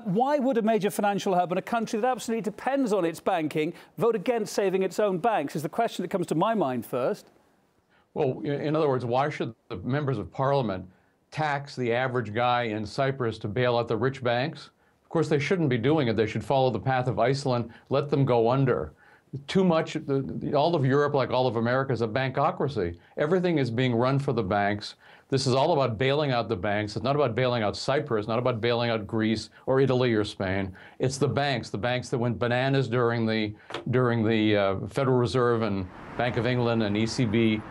Why would a major financial hub and a country that absolutely depends on its banking vote against saving its own banks is the question that comes to my mind first. Well, in other words, why should the members of parliament tax the average guy in Cyprus to bail out the rich banks? Of course, they shouldn't be doing it. They should follow the path of Iceland, let them go under. Too much, all of Europe, like all of America, is a bankocracy. Everything is being run for the banks. This is all about bailing out the banks. It's not about bailing out Cyprus, not about bailing out Greece or Italy or Spain. It's the banks that went bananas during the Federal Reserve and Bank of England and ECB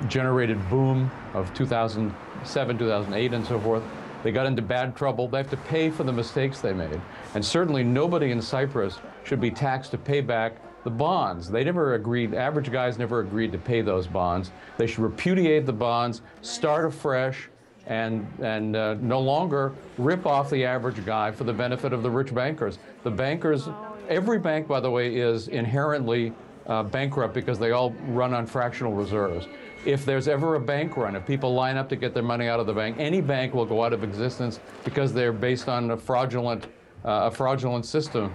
generated boom of 2007, 2008, and so forth. They got into bad trouble. They have to pay for the mistakes they made. And certainly nobody in Cyprus should be taxed to pay back the bonds. They never agreed, average guys never agreed to pay those bonds. They should repudiate the bonds, start afresh, and no longer rip off the average guy for the benefit of the rich bankers. The bankers, every bank, by the way, is inherently bankrupt because they all run on fractional reserves. If there's ever a bank run, if people line up to get their money out of the bank, any bank will go out of existence because they're based on a fraudulent system.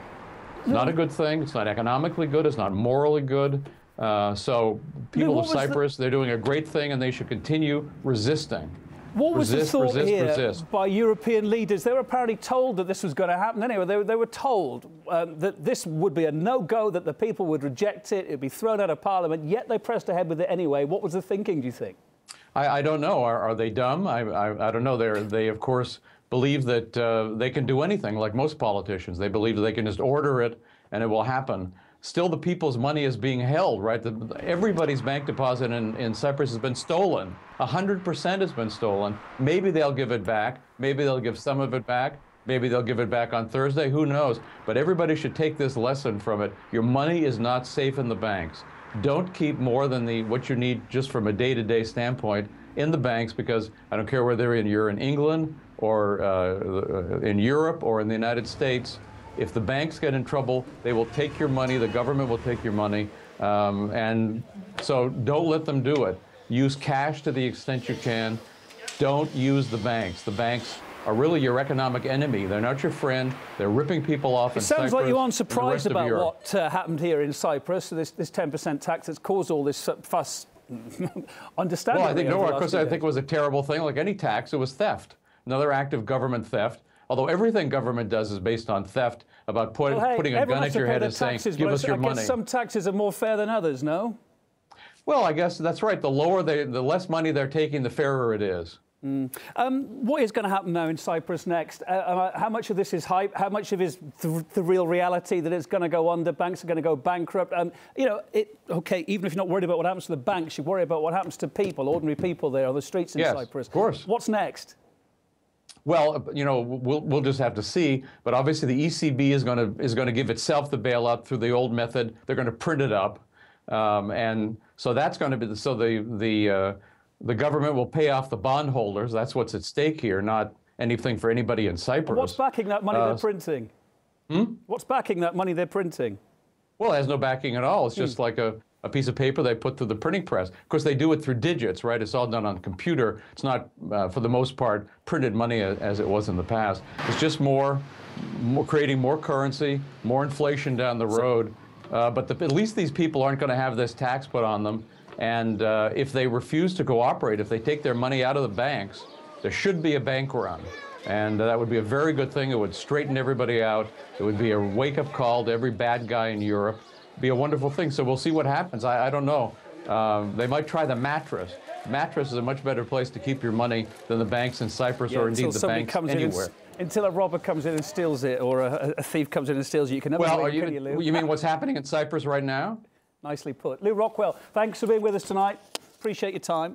It's not a good thing. It's not economically good. It's not morally good. So people of Cyprus, they're doing a great thing, and they should continue resisting. What was the thought here by European leaders? They were apparently told that this was going to happen anyway. They were told that this would be a no-go, that the people would reject it, it would be thrown out of Parliament, yet they pressed ahead with it anyway. What was the thinking, do you think? I don't know. Are they dumb? I don't know. They, of course, believe that they can do anything, like most politicians. They believe that they can just order it and it will happen. Still, the people's money is being held, right? Everybody's bank deposit in Cyprus has been stolen. 100% has been stolen. Maybe they'll give it back. Maybe they'll give some of it back. Maybe they'll give it back on Thursday. Who knows? But everybody should take this lesson from it. Your money is not safe in the banks. Don't keep more than what you need just from a day-to-day standpoint in the banks, because I don't care whether you're in England or in Europe or in the United States. If the banks get in trouble, they will take your money, the government will take your money, and so don't let them do it. Use cash to the extent you can. Don't use the banks. The banks are really your economic enemy. They're not your friend. They're ripping people off in Cyprus. It sounds like you aren't surprised about what happened here in Cyprus, this 10% tax that's caused all this fuss. Understandably. Well, I think, no, of course, I think it was a terrible thing. Like any tax, it was theft. Another act of government theft. Although everything government does is based on theft, about putting a gun at your head and saying, give us your money. I guess some taxes are more fair than others, no? Well, I guess that's right. The less money they're taking, the fairer it is. What is going to happen now in Cyprus next? How much of this is hype? How much of it is the real reality that it's going to go under? Banks are going to go bankrupt. You know, okay, even if you're not worried about what happens to the banks, you worry about what happens to people, ordinary people there on the streets in Cyprus. Of course. What's next? Well, you know, we'll just have to see. But obviously, the ECB is going to give itself the bailout through the old method. They're going to print it up, and so that's going to be the government will pay off the bondholders. That's what's at stake here, not anything for anybody in Cyprus. What's backing that money they're printing? What's backing that money they're printing? Well, it has no backing at all. It's just like a piece of paper they put through the printing press. Of course, they do it through digits, right? It's all done on computer. It's not, for the most part, printed money as it was in the past. It's just creating more currency, more inflation down the road. But at least these people aren't going to have this tax put on them. And if they refuse to cooperate, if they take their money out of the banks, there should be a bank run. And that would be a very good thing. It would straighten everybody out. It would be a wake-up call to every bad guy in Europe. Be a wonderful thing. So we'll see what happens. I don't know. They might try the Mattress. Mattress is a much better place to keep your money than the banks in Cyprus or indeed the banks anywhere. Until a robber comes in and steals it, or a thief comes in and steals it, you can never win, can you, Lou? You mean what's happening in Cyprus right now? Nicely put. Lou Rockwell, thanks for being with us tonight. Appreciate your time.